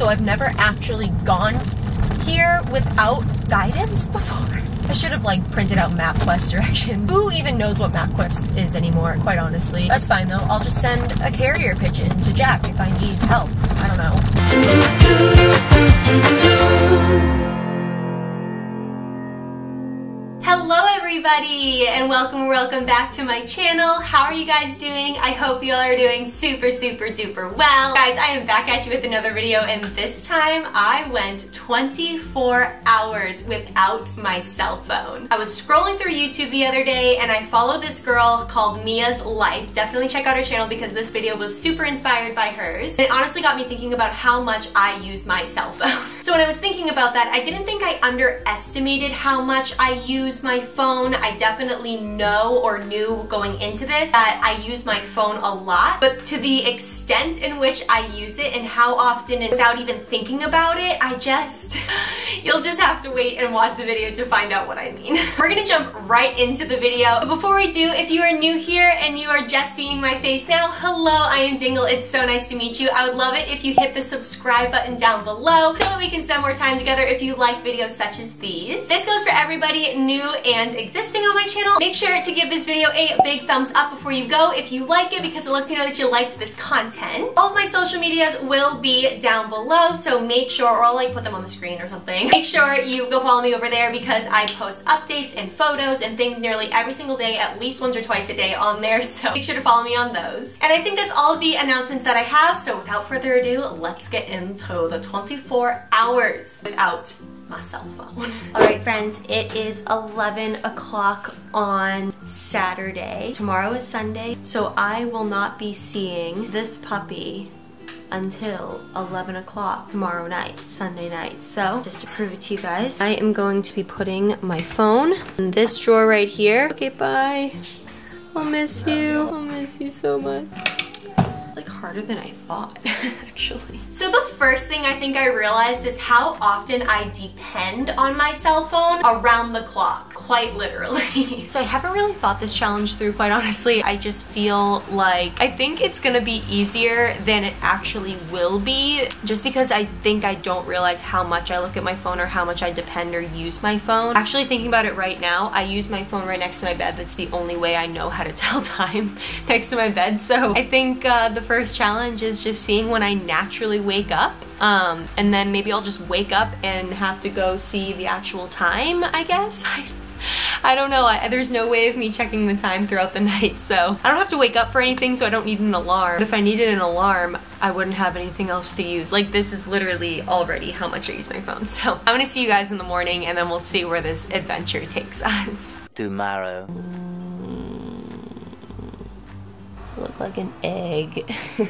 so I've never actually gone here without guidance before. I should have like printed out MapQuest directions. Who even knows what MapQuest is anymore, quite honestly. That's fine though. I'll just send a carrier pigeon to Jack if I need help. I don't know. Hello everybody, and welcome back to my channel. How are you guys doing? I hope you all are doing super duper well. Guys, I am back at you with another video, and this time I went 24 hours without my cell phone. I was scrolling through YouTube the other day and I followed this girl called Mia's Life. Definitely check out her channel because this video was super inspired by hers. It honestly got me thinking about how much I use my cell phone. So when I was thinking about that, I didn't think I underestimated how much I use my phone. I definitely know or knew going into this that I use my phone a lot, but to the extent in which I use it and how often and without even thinking about it, you'll just have to wait and watch the video to find out what I mean. We're gonna jump right into the video. But before we do, if you are new here and you are just seeing my face now, hello, I am Dingle. It's so nice to meet you. I would love it if you hit the subscribe button down below so that we can spend more time together if you like videos such as these. This goes for everybody new and existing on my channel. Make sure to give this video a big thumbs up before you go if you like it, because it lets me know that you liked this content. All of my social medias will be down below, so make sure, or I'll like put them on the screen or something. Make sure you go follow me over there because I post updates and photos and things nearly every single day, at least once or twice a day on there, so make sure to follow me on those. And I think that's all of the announcements that I have, so without further ado, let's get into the 24 hours without my cell phone. Alright friends, it is 11 o'clock on Saturday. Tomorrow is Sunday, so I will not be seeing this puppy until 11 o'clock tomorrow night, Sunday night. So just to prove it to you guys, I am going to be putting my phone in this drawer right here. Okay, bye. I'll miss you. I'll miss you so much. Like harder than I thought, actually. So the first thing I think I realized is how often I depend on my cell phone around the clock, quite literally. So I haven't really thought this challenge through, quite honestly. I just feel like, I think it's gonna be easier than it actually will be, just because I think I don't realize how much I look at my phone or how much I depend or use my phone. Actually thinking about it right now, I use my phone right next to my bed. That's the only way I know how to tell time, next to my bed. So I think the first challenge is just seeing when I naturally wake up, and then maybe I'll just wake up and have to go see the actual time, I guess. I don't know, there's no way of me checking the time throughout the night, so I don't have to wake up for anything, so I don't need an alarm. But if I needed an alarm, I wouldn't have anything else to use. Like, this is literally already how much I use my phone. So I'm gonna see you guys in the morning, and then we'll see where this adventure takes us. Tomorrow. Look like an egg.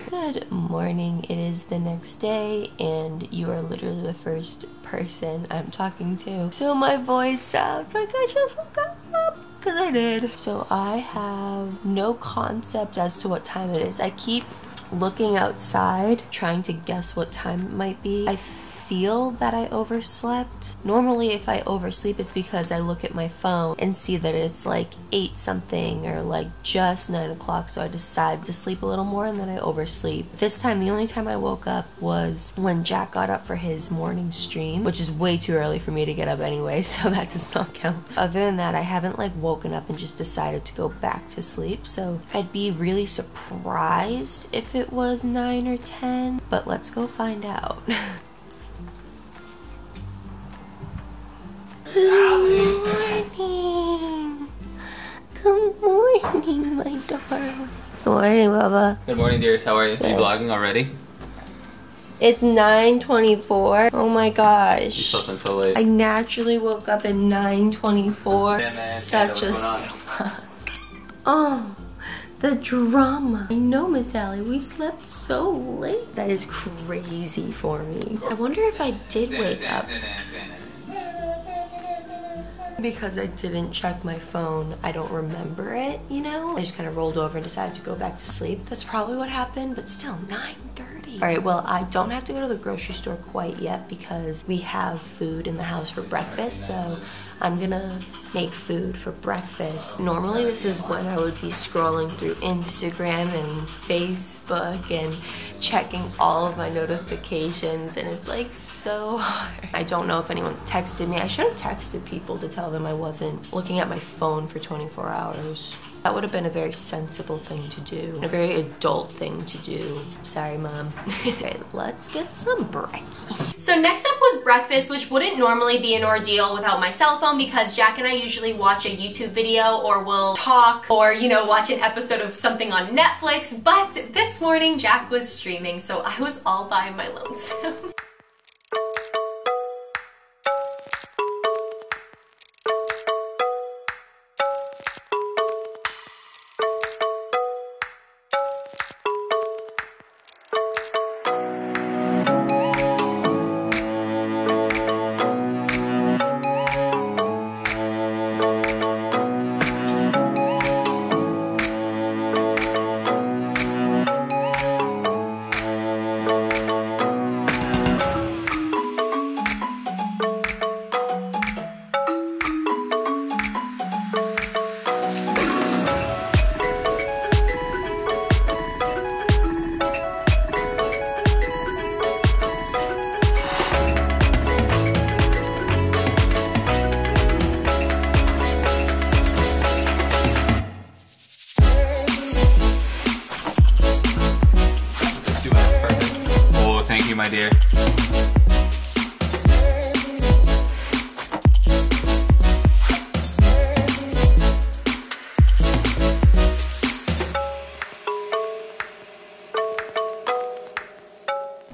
Good morning, it is the next day and you are literally the first person I'm talking to, so my voice sounds like I just woke up, because I did. So I have no concept as to what time it is. I keep looking outside trying to guess what time it might be. I feel that I overslept. Normally if I oversleep it's because I look at my phone and see that it's like 8 something or like just 9 o'clock, so I decide to sleep a little more and then I oversleep. This time, the only time I woke up was when Jack got up for his morning stream, which is way too early for me to get up anyway, so that does not count. Other than that, I haven't like woken up and just decided to go back to sleep, so I'd be really surprised if it was 9 or 10, but let's go find out. Good morning. Good morning, my darling. Good morning, Bubba. Good morning, dears. How are you? Are you vlogging already? It's 9:24. Oh my gosh. You slept in so late. I naturally woke up at 9:24. Yeah, man. Such a slug. Oh, the drama. I know, Miss Allie. We slept so late. That is crazy for me. I wonder if I did wake up. Because I didn't check my phone, I don't remember it, you know? I just kind of rolled over and decided to go back to sleep. That's probably what happened, but still, 9:30. All right, well, I don't have to go to the grocery store quite yet because we have food in the house for breakfast, so I'm gonna make food for breakfast. Normally, this is when I would be scrolling through Instagram and Facebook and checking all of my notifications, and it's like so hard. I don't know if anyone's texted me. I should have texted people to tell them I wasn't looking at my phone for 24 hours. That would have been a very sensible thing to do, a very adult thing to do. Sorry, Mom. Okay, let's get some brekkie. So next up was breakfast, which wouldn't normally be an ordeal without my cell phone because Jack and I usually watch a YouTube video or we'll talk or, you know, watch an episode of something on Netflix. But this morning, Jack was streaming, so I was all by my lonesome. Thank you, my dear.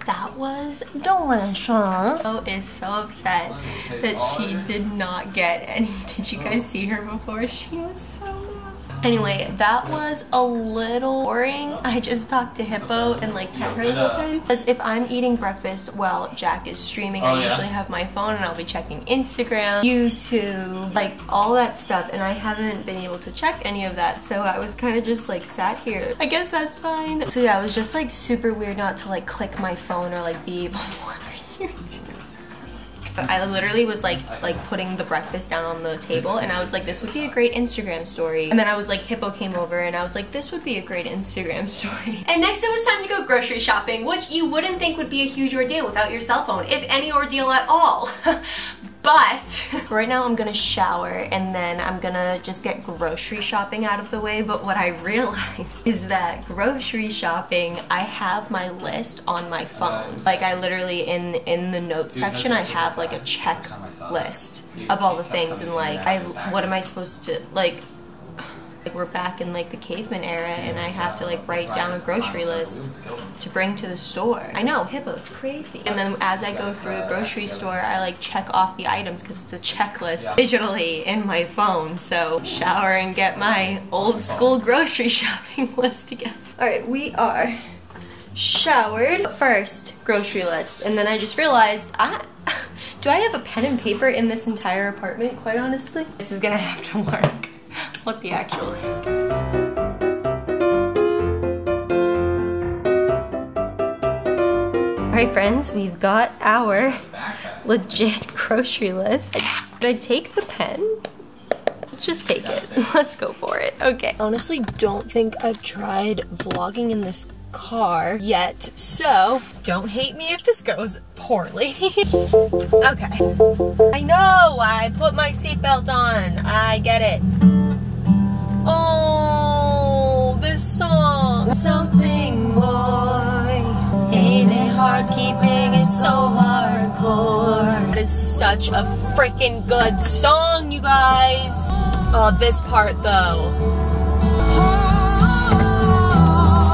That was delicious. Mo is so upset that she did not get any. Did you guys see her before? She was so mad. Anyway, that was a little boring. I just talked to Hippo and like pet her the whole time. Because if I'm eating breakfast while Jack is streaming, I usually have my phone and I'll be checking Instagram, YouTube, like all that stuff. And I haven't been able to check any of that. So I was kind of just like sat here. I guess that's fine. So yeah, it was just like super weird not to like click my phone or like be able, what are you doing? I literally was like putting the breakfast down on the table and I was like, this would be a great Instagram story. And then I was like, Hippo came over and I was like, this would be a great Instagram story. And next it was time to go grocery shopping, which you wouldn't think would be a huge ordeal without your cell phone, if any ordeal at all. But right now I'm gonna shower and then I'm gonna just get grocery shopping out of the way. But what I realized is that grocery shopping, I have my list on my phone. Like I literally in the notes section, I have like a checklist of all the things and like what am I supposed to like we're back in like the caveman era and I have to like write down a grocery list to bring to the store. I know, Hippo, it's crazy. And then as I go through the grocery store, I like check off the items because it's a checklist digitally in my phone. So shower and get my old school grocery shopping list together. All right, we are showered. First, grocery list. And then I just realized, do I have a pen and paper in this entire apartment, quite honestly? This is gonna have to work. What the actual heck? Alright friends, we've got our legit grocery list. Did I take the pen? Let's just take it. Let's go for it. Okay. Honestly, don't think I've tried vlogging in this car yet, so don't hate me if this goes poorly. Okay. I know, I put my seatbelt on. I get it. Oh, this song. Something boy, ain't it hard keeping it so hardcore. It is such a freaking good song, you guys. Oh, this part though.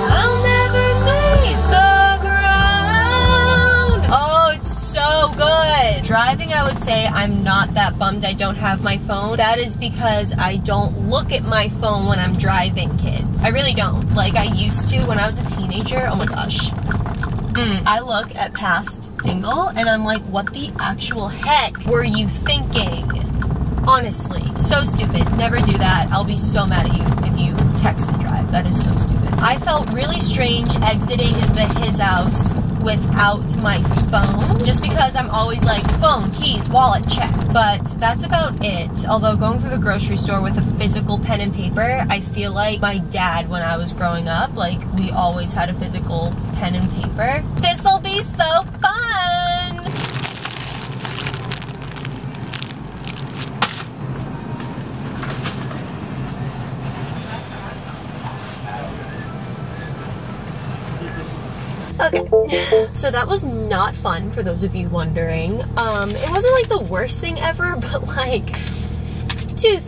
I'll never leave the ground. Oh, it's so good. Driving, I would say I'm not that bummed I don't have my phone. That is because I don't look at my phone when I'm driving, kids. I really don't. Like I used to when I was a teenager. Oh my gosh. I look at past Dingle and I'm like, what the actual heck were you thinking? Honestly, so stupid. Never do that. I'll be so mad at you if you text and drive. That is so stupid. I felt really strange exiting his house without my phone, just because I'm always like, phone, keys, wallet, check. But that's about it. Although going through the grocery store with a physical pen and paper, I feel like my dad, when I was growing up, like, we always had a physical pen and paper. This'll be so fun! Okay, so that was not fun for those of you wondering. It wasn't like the worst thing ever, but like 3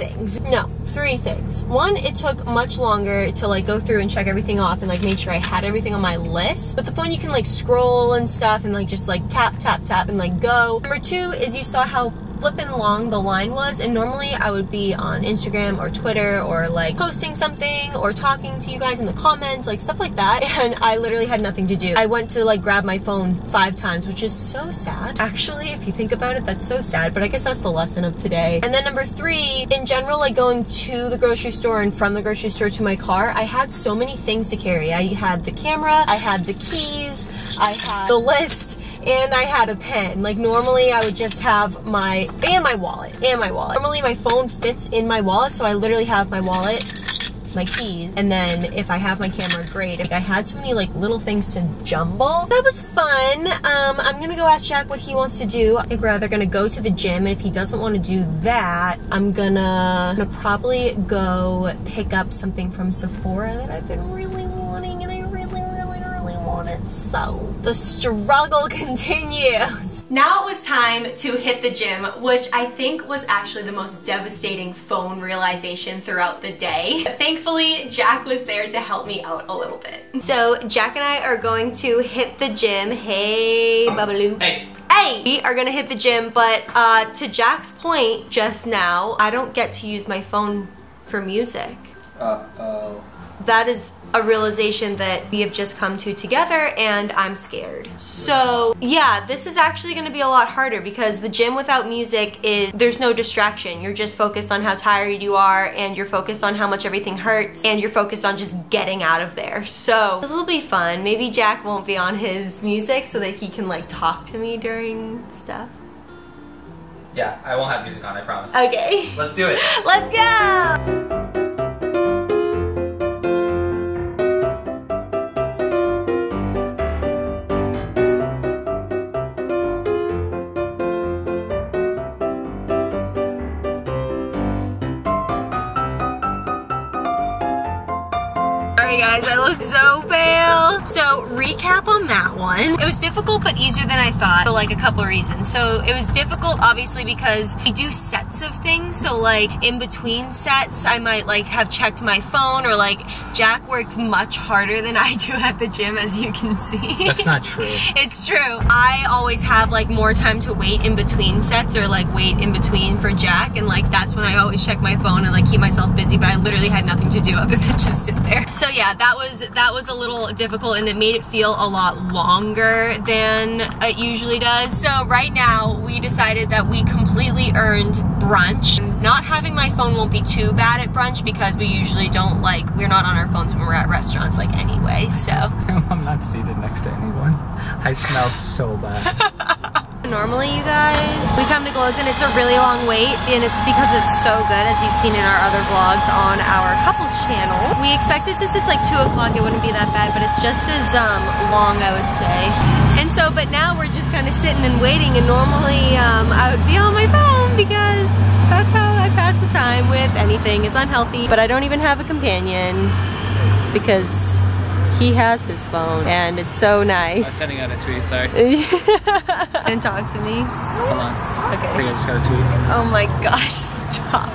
things. One, it took much longer to like go through and check everything off and like make sure I had everything on my list. With the phone you can like scroll and stuff and like just like tap, tap, tap and like go. Number 2 is you saw how flipping long the line was, and normally I would be on Instagram or Twitter or like posting something or talking to you guys in the comments, like stuff like that, and I literally had nothing to do. I went to like grab my phone 5 times, which is so sad. Actually, if you think about it, that's so sad, but I guess that's the lesson of today. And then number 3, in general, like going to the grocery store and from the grocery store to my car, I had so many things to carry. I had the camera, I had the keys, I had the list, and I had a pen. Like normally I would just have my wallet. Normally my phone fits in my wallet, so I literally have my wallet, my keys, and then if I have my camera, great. Like I had so many like little things to jumble. That was fun. I'm gonna go ask Jack what he wants to do. I think we're either gonna go to the gym, and if he doesn't want to do that, I'm gonna probably go pick up something from Sephora that I've been really wanting, and I really want it. So the struggle continues. Now it was time to hit the gym, which I think was actually the most devastating phone realization throughout the day. Thankfully, Jack was there to help me out a little bit. So Jack and I are going to hit the gym. Hey, Babaloo. Hey. Hey! We are gonna hit the gym, but to Jack's point just now, I don't get to use my phone for music. Uh-oh. That is a realization that we have just come to together, and I'm scared. So yeah, this is actually gonna be a lot harder because the gym without music there's no distraction. You're just focused on how tired you are, and you're focused on how much everything hurts, and you're focused on just getting out of there. So this will be fun. Maybe Jack won't be on his music so that he can like talk to me during stuff. Yeah, I won't have music on, I promise. Okay. Let's do it. Let's go! Sorry guys, I look so pale. So recap on that one. It was difficult but easier than I thought for like a couple of reasons. So it was difficult obviously because we do sets of things. So like in between sets, I might like have checked my phone, or like Jack worked much harder than I do at the gym, as you can see. That's not true. It's true. I always have like more time to wait in between sets, or like wait in between for Jack, and like that's when I always check my phone and like keep myself busy, but I literally had nothing to do other than just sit there. So yeah, that was a little difficult, and it made it feel a lot longer than it usually does. So right now we decided that we completely earned brunch. Not having my phone won't be too bad at brunch because we usually don't we're not on our phones when we're at restaurants like anyway, so. I'm not seated next to anyone. I smell so bad. Normally, you guys, we come to Glows and it's a really long wait, and it's because it's so good, as you've seen in our other vlogs on our couples channel. We expected, since it's like 2 o'clock, it wouldn't be that bad, but it's just as long, I would say. And so, but now we're just kind of sitting and waiting, and normally I would be on my phone because that's how I pass the time with anything. It's unhealthy, but I don't even have a companion because he has his phone, and it's so nice. I was sending out a tweet, sorry. And talk to me. Hold on. Okay. I think I just got a tweet. Oh my gosh, stop.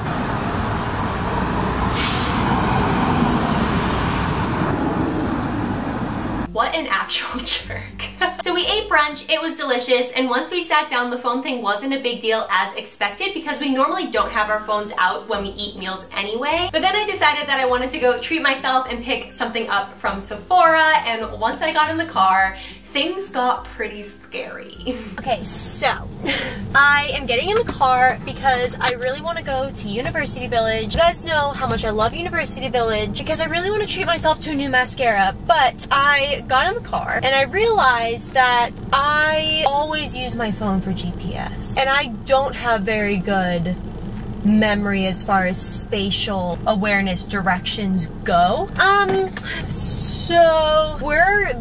What an actual jerk. So we ate brunch, it was delicious, and once we sat down, the phone thing wasn't a big deal as expected because we normally don't have our phones out when we eat meals anyway. But then I decided that I wanted to go treat myself and pick something up from Sephora, and once I got in the car, things got pretty scary. Okay, so I am getting in the car because I really want to go to University Village. You guys know how much I love University Village because I really want to treat myself to a new mascara, but I got in the car and I realized that I always use my phone for GPS and I don't have very good memory as far as spatial awareness directions go. So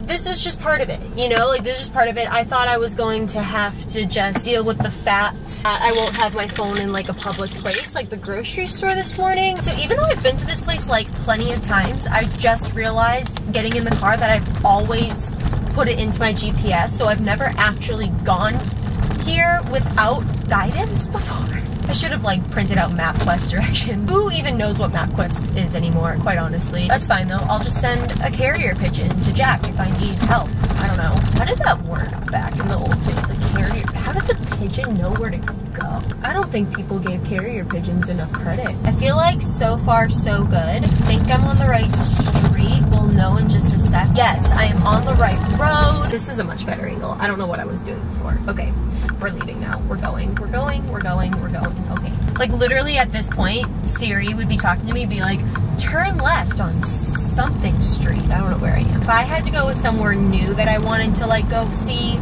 this is just part of it, you know, like this is just part of it. I thought I was going to have to just deal with the fact that I won't have my phone in like a public place like the grocery store this morning. So even though I've been to this place like plenty of times, I just realized getting in the car that I've always put it into my GPS. So I've never actually gone here without guidance before. I should have like printed out MapQuest directions. Who even knows what MapQuest is anymore, quite honestly. That's fine though. I'll just send a carrier pigeon to Jack if I need help. I don't know. How did that work back in the old days? A carrier, how did the pigeon know where to go? I don't think people gave carrier pigeons enough credit. I feel like so far so good. I think I'm on the right street. We'll know in just a sec. Yes, I am on the right road. This is a much better angle. I don't know what I was doing before. Okay. We're leaving now. We're going. We're going. We're going. We're going. Okay. Like literally at this point, Siri would be talking to me, be like, turn left on something street. I don't know where I am. If I had to go with somewhere new that I wanted to like go see,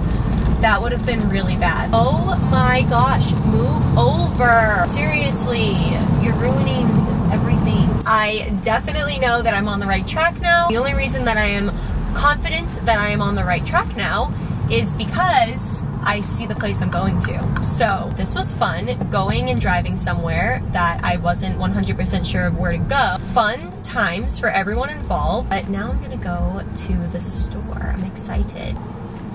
that would have been really bad. Oh my gosh, move over. Seriously, you're ruining everything. I definitely know that I'm on the right track now. The only reason that I am confident that I am on the right track now is because I see the place I'm going to. So this was fun, going and driving somewhere that I wasn't 100% sure of where to go. Fun times for everyone involved. But now I'm gonna go to the store. I'm excited.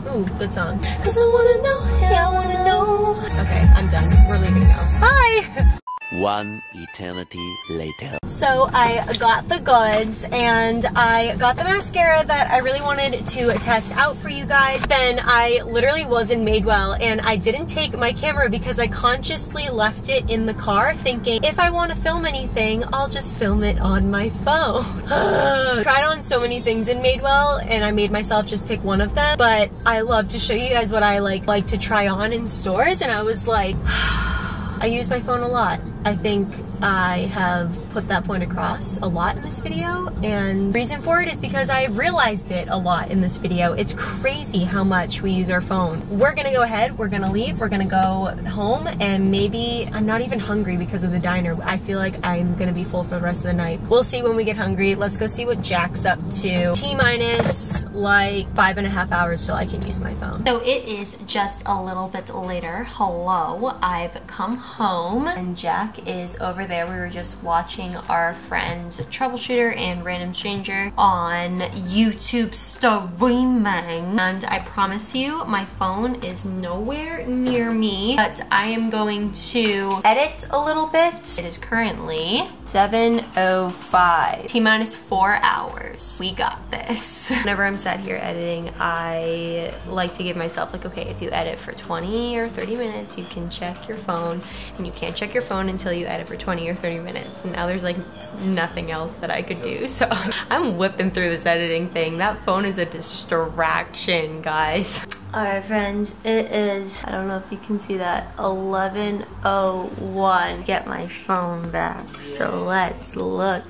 Ooh, good song. Cause I wanna know, yeah, I wanna know. Okay, I'm done. We're leaving now. Bye! One eternity later. So I got the goods and I got the mascara that I really wanted to test out for you guys. Then I literally was in Madewell and I didn't take my camera because I consciously left it in the car thinking if I want to film anything, I'll just film it on my phone. Tried on so many things in Madewell and I made myself just pick one of them, but I love to show you guys what I like to try on in stores, and I was like, I use my phone a lot. I think I have put that point across a lot in this video, and the reason for it is because I realized it a lot in this video. It's crazy how much we use our phone. We're gonna go ahead, we're gonna leave, we're gonna go home, and maybe I'm not even hungry because of the diner. I feel like I'm gonna be full for the rest of the night. We'll see when we get hungry. Let's go see what Jack's up to. T-minus like 5.5 hours till I can use my phone. So it is just a little bit later. Hello, I've come home and Jack is over there. We were just watching our friends Troubleshooter and Random Stranger on YouTube streaming, and I promise you my phone is nowhere near me, but I am going to edit a little bit. It is currently 7:05. T-minus 4 hours. We got this. Whenever I'm sat here editing, I like to give myself like, okay, if you edit for 20 or 30 minutes, you can check your phone, and you can't check your phone until you edit for 20 or 30 minutes. And now there's like nothing else that I could do. So I'm whipping through this editing thing. That phone is a distraction, guys. Alright friends, it is, I don't know if you can see that, 11:01. Get my phone back. So let's look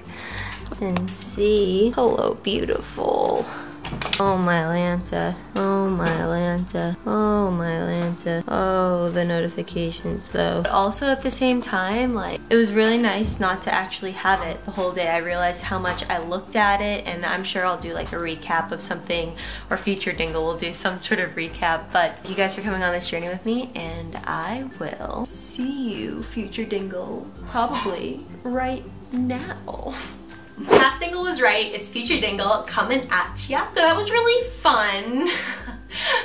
and see. Hello, beautiful. Oh my Lanta, oh my Lanta, oh my Lanta. Oh, the notifications though. But also at the same time, like, it was really nice not to actually have it the whole day. I realized how much I looked at it, and I'm sure I'll do like a recap of something, or Future Dingle will do some sort of recap. But thank you guys for coming on this journey with me, and I will see you, Future Dingle, probably right now. Past Dingle was right, it's Future Dingle coming at ya. So that was really fun.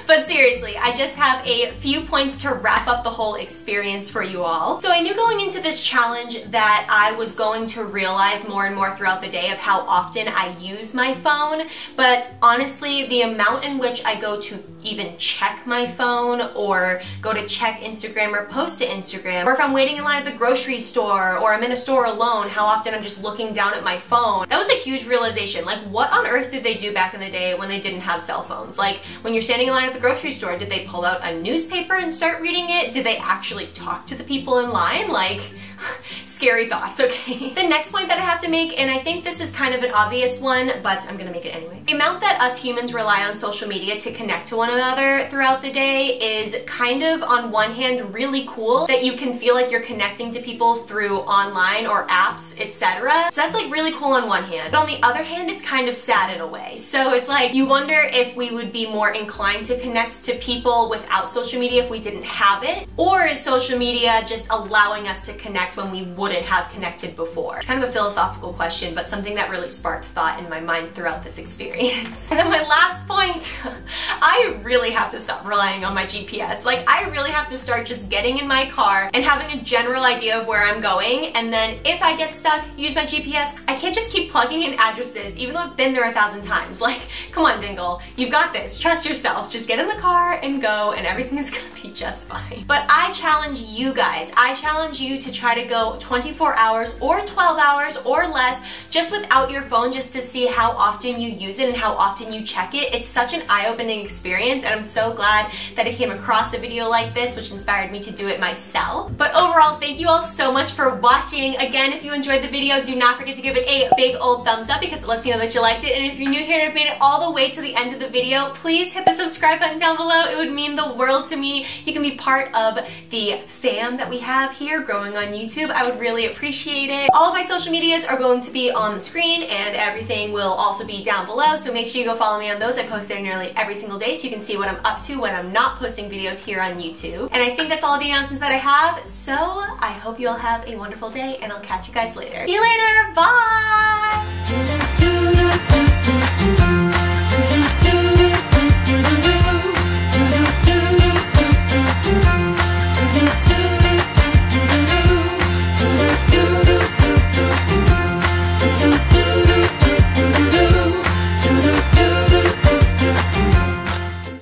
But seriously, I just have a few points to wrap up the whole experience for you all. So I knew going into this challenge that I was going to realize more and more throughout the day of how often I use my phone, but honestly, the amount in which I go to even check my phone or go to check Instagram or post to Instagram, or if I'm waiting in line at the grocery store or I'm in a store alone, how often I'm just looking down at my phone. That was a huge realization. Like, what on earth did they do back in the day when they didn't have cell phones? Like, when you're standing in line at the grocery store, did they pull out a newspaper and start reading it? Did they actually talk to the people in line? Like, scary thoughts, okay? The next point that I have to make, and I think this is kind of an obvious one, but I'm gonna make it anyway. The amount that us humans rely on social media to connect to one another throughout the day is kind of, on one hand, really cool that you can feel like you're connecting to people through online or apps, etc. So that's like really cool on one hand. But on the other hand, it's kind of sad in a way. So it's like, you wonder if we would be more inclined to connect to people without social media if we didn't have it, or is social media just allowing us to connect when we wouldn't have connected before? It's kind of a philosophical question, but something that really sparked thought in my mind throughout this experience. And then my last point, I really have to stop relying on my GPS. Like, I really have to start just getting in my car and having a general idea of where I'm going, and then if I get stuck, use my GPS. I can't just keep plugging in addresses, even though I've been there 1,000 times. Like, come on, Dingle, you've got this. Trust yourself. Just get in the car and go, and everything is gonna be just fine. But I challenge you guys. I challenge you to try to go 24 hours or 12 hours or less just without your phone, just to see how often you use it and how often you check it. It's such an eye-opening experience, and I'm so glad that I came across a video like this, which inspired me to do it myself. But overall, thank you all so much for watching. Again, if you enjoyed the video, do not forget to give it a big old thumbs up because it lets me know that you liked it. And if you're new here and have made it all the way to the end of the video, please hit the subscribe button down below. It would mean the world to me. You can be part of the fam that we have here growing on YouTube. I would really appreciate it. All of my social medias are going to be on the screen, and everything will also be down below, so make sure you go follow me on those. I post there nearly every single day, so you can see what I'm up to when I'm not posting videos here on YouTube. And I think that's all the announcements that I have, so I hope you all have a wonderful day, and I'll catch you guys later. See you later, bye!